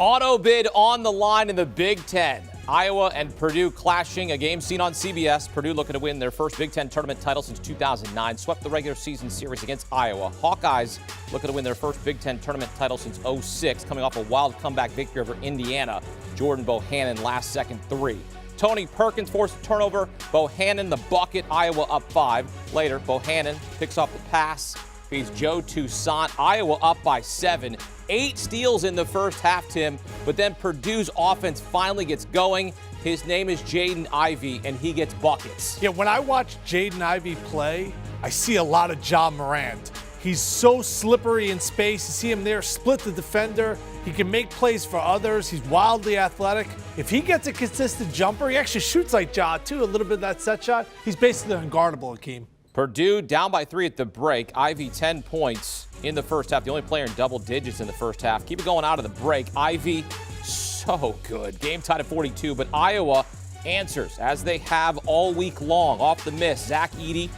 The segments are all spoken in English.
Auto bid on the line in the Big Ten. Iowa and Purdue clashing, a game seen on CBS. Purdue looking to win their first Big Ten tournament title since 2009. Swept the regular season series against Iowa. Hawkeyes looking to win their first Big Ten tournament title since 2006, coming off a wild comeback victory over Indiana. Jordan Bohannon last second three. Tony Perkins forced a turnover. Bohannon the bucket. Iowa up 5. Later, Bohannon picks off the pass. Feeds Joe Toussaint. Iowa up by 7. 8 steals in the first half, Tim, but then Purdue's offense finally gets going. His name is Jaden Ivey, and he gets buckets. Yeah, when I watch Jaden Ivey play, I see a lot of Ja Morant. He's so slippery in space. You see him there, split the defender. He can make plays for others. He's wildly athletic. If he gets a consistent jumper, he actually shoots like Ja, too, a little bit of that set shot. He's basically unguardable, Akeem. Purdue down by 3 at the break. Ivey 10 points in the first half. The only player in double digits in the first half. Keep it going out of the break. Ivey, so good. Game tied at 42, but Iowa answers as they have all week long. Off the miss, Zach Edey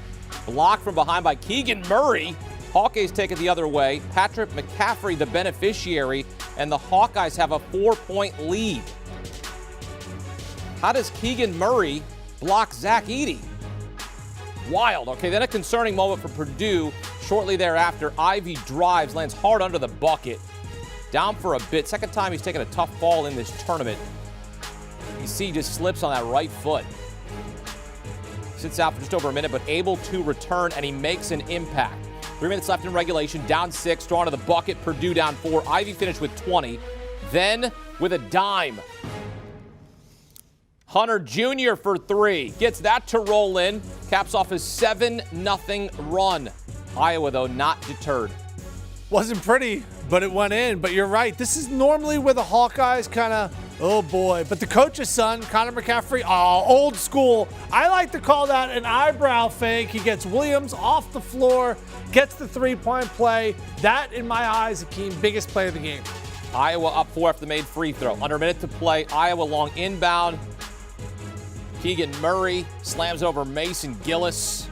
blocked from behind by Keegan Murray. Hawkeyes take it the other way. Patrick McCaffery, the beneficiary, and the Hawkeyes have a 4-point lead. How does Keegan Murray block Zach Edey? Wild. Okay, then a concerning moment for Purdue. Shortly thereafter, Ivey drives, lands hard under the bucket. Down for a bit. Second time he's taken a tough fall in this tournament. You see he just slips on that right foot. Sits out for just over a minute, but able to return, and he makes an impact. 3 minutes left in regulation. Down 6, drawn to the bucket. Purdue down 4. Ivey finished with 20. Then with a dime. Hunter Jr. for 3. Gets that to roll in. Caps off his 7-0 run. Iowa, though, not deterred. Wasn't pretty, but it went in. But you're right. This is normally where the Hawkeyes kind of, oh boy. But the coach's son, Connor McCaffery, old school. I like to call that an eyebrow fake. He gets Williams off the floor, gets the 3-point play. That, in my eyes, Akeem, biggest play of the game. Iowa up 4 after the made free throw. Under a minute to play. Iowa long inbound. Keegan Murray slams over Mason Gillis.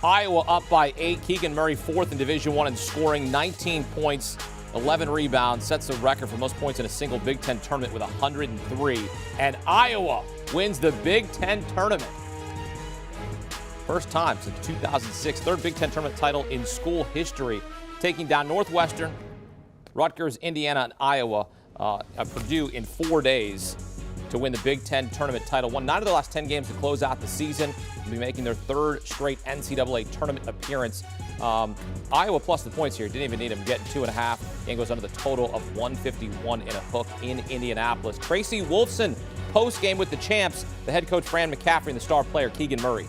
Iowa up by 8. Keegan Murray 4th in Division I in scoring, 19 points, 11 rebounds, sets the record for most points in a single Big Ten tournament with 103. And Iowa wins the Big Ten tournament. First time since 2006, third Big Ten tournament title in school history, taking down Northwestern, Rutgers, Indiana, and Iowa, Purdue in 4 days to win the Big Ten tournament title. Won 9 of the last 10 games to close out the season. Will be making their 3rd straight NCAA tournament appearance. Iowa plus the points here. Didn't even need them. Getting 2.5. Game goes under the total of 151 in a hook in Indianapolis. Tracy Wolfson post-game with the champs. The head coach Fran McCaffery and the star player Keegan Murray.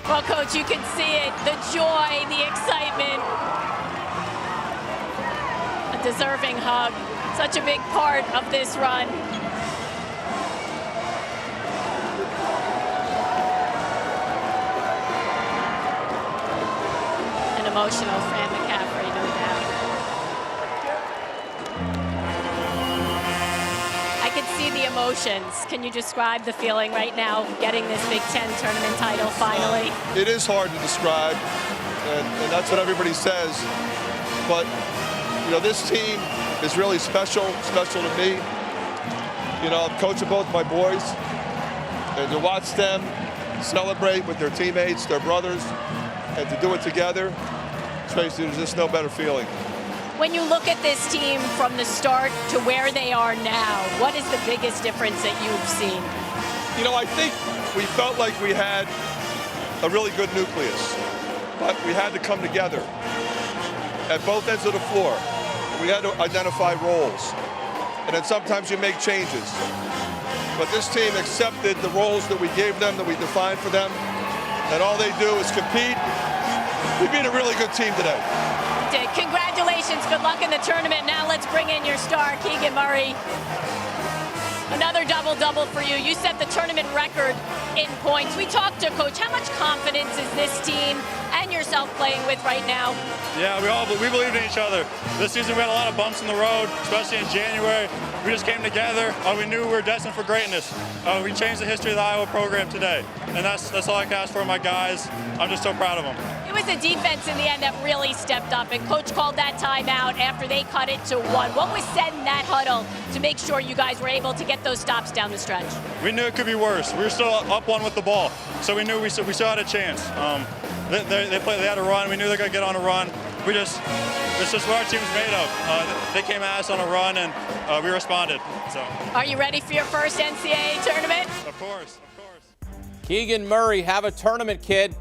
Well, Coach, you can see it. The joy, the excitement. A deserving hug. Such a big part of this run. An emotional Fran McCaffery, no doubt. I can see the emotions. Can you describe the feeling right now, getting this Big Ten tournament title finally? It is hard to describe, and that's what everybody says. But, you know, this team is really special to me. You know, I'm coaching both my boys, and to watch them celebrate with their teammates, their brothers, and to do it together, Tracy, there's just no better feeling. When you look at this team from the start to where they are now, what is the biggest difference that you've seen? You know, I think we felt like we had a really good nucleus, but we had to come together at both ends of the floor. We had to identify roles, and then sometimes you make changes. But this team accepted the roles that we gave them, that we defined for them, and all they do is compete. We beat a really good team today. Congratulations, good luck in the tournament. Now let's bring in your star, Keegan Murray. Another double-double for you. You set the tournament record in points. We talked to Coach. How much confidence is this team and yourself playing with right now? Yeah, we believed in each other. This season we had a lot of bumps in the road, especially in January. We just came together. We knew we were destined for greatness. We changed the history of the Iowa program today, and that's all I can ask for my guys. I'm just so proud of them. It was the defense in the end that really stepped up, and Coach called that timeout after they cut it to 1. What was said in that huddle to make sure you guys were able to get those stops down the stretch? We knew it could be worse. We were still up 1 with the ball, so we knew we still had a chance. They had a run. We knew they were going to get on a run. It's just what our team's made of. They came at us on a run, and we responded. So. Are you ready for your first NCAA tournament? Of course. Keegan Murray, have a tournament, kid.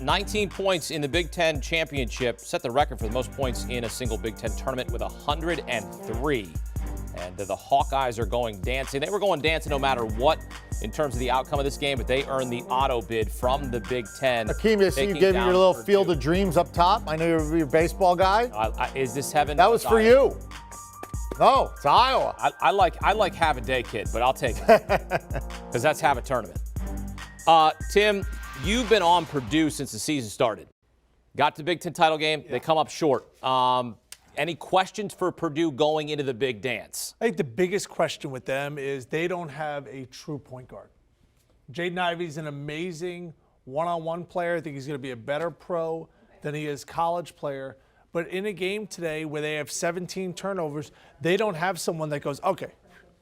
19 points in the Big Ten championship. Set the record for the most points in a single Big Ten tournament with 103. And the Hawkeyes are going dancing. They were going dancing no matter what in terms of the outcome of this game, but they earned the auto bid from the Big Ten. Akeem, I see you gave me your little Field of Dreams up top. I know you're a baseball guy. Is this heaven? That was for you. No, it's Iowa. I like have a day, kid, but I'll take it because that's have a tournament. Tim, you've been on Purdue since the season started. Got to the Big Ten title game. Yeah. They come up short. Any questions for Purdue going into the big dance? I think the biggest question with them is they don't have a true point guard. Jaden Ivey's an amazing one-on-one player. I think he's going to be a better pro than he is college player. But in a game today where they have 17 turnovers, they don't have someone that goes, okay,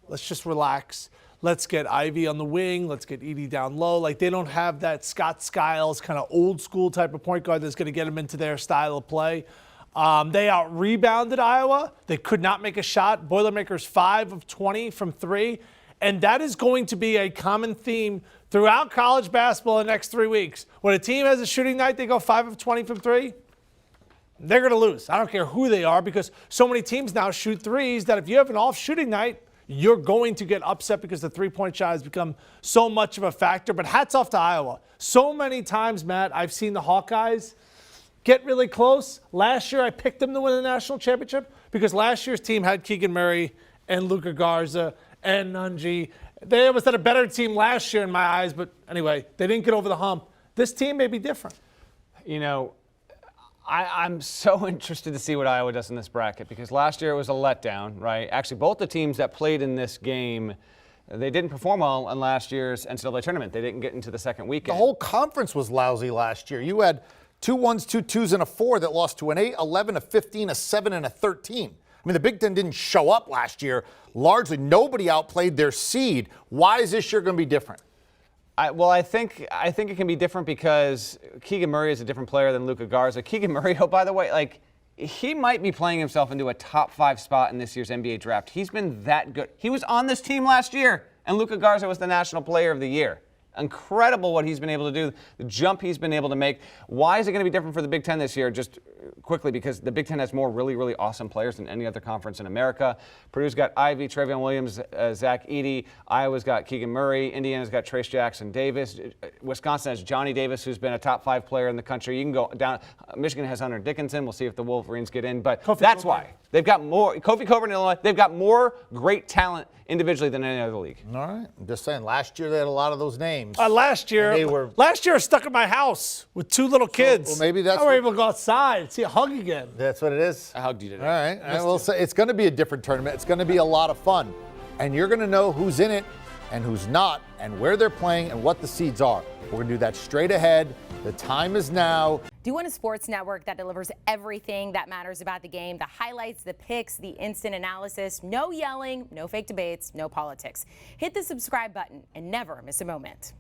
let's just relax. Let's get Ivy on the wing. Let's get Edey down low. Like, they don't have that Scott Skiles kind of old school type of point guard that's going to get them into their style of play. They out-rebounded Iowa. They could not make a shot. Boilermakers 5 of 20 from 3. And that is going to be a common theme throughout college basketball in the next 3 weeks. When a team has a shooting night, they go 5 of 20 from 3. They're going to lose. I don't care who they are, because so many teams now shoot threes that if you have an off shooting night, you're going to get upset because the three-point shot has become so much of a factor. But hats off to Iowa. So many times, Matt, I've seen the Hawkeyes get really close. Last year, I picked them to win the national championship because last year's team had Keegan Murray and Luka Garza and Nunji. They almost had a better team last year in my eyes, but anyway, they didn't get over the hump. This team may be different. You know, I'm so interested to see what Iowa does in this bracket because last year it was a letdown, right? Actually, both the teams that played in this game, they didn't perform well in last year's NCAA tournament. They didn't get into the second weekend. The whole conference was lousy last year. You had 2 1s, 2 2s, and a 4 that lost to an 8, 11, a 15, a 7, and a 13. I mean, the Big Ten didn't show up last year. Largely, nobody outplayed their seed. Why is this year going to be different? I think it can be different because Keegan Murray is a different player than Luka Garza. Keegan Murray, oh, by the way, like, he might be playing himself into a top 5 spot in this year's NBA draft. He's been that good. He was on this team last year, and Luka Garza was the National Player of the Year. Incredible what he's been able to do, the jump he's been able to make. Why is it going to be different for the Big Ten this year? Just quickly, because the Big Ten has more really, really awesome players than any other conference in America. Purdue's got Ivy, Travion Williams, Zach Edey. Iowa's got Keegan Murray. Indiana's got Trace Jackson Davis. Wisconsin has Johnny Davis, who's been a top 5 player in the country. You can go down. Michigan has Hunter Dickinson. We'll see if the Wolverines get in. But that's why. They've got more. Kofi Coburn in Illinois. They've got more great talent individually than any other league. All right. I'm just saying, last year they had a lot of those names. Last year I was stuck in my house with 2 little kids. Well, maybe that's. I were able to go outside, see a hug again. That's what it is. I hugged you today. All right. I will say it's going to be a different tournament. It's going to be a lot of fun, and you're going to know who's in it and who's not, and where they're playing and what the seeds are. We're going to do that straight ahead. The time is now. Do you want a sports network that delivers everything that matters about the game? The highlights, the picks, the instant analysis, no yelling, no fake debates, no politics. Hit the subscribe button and never miss a moment.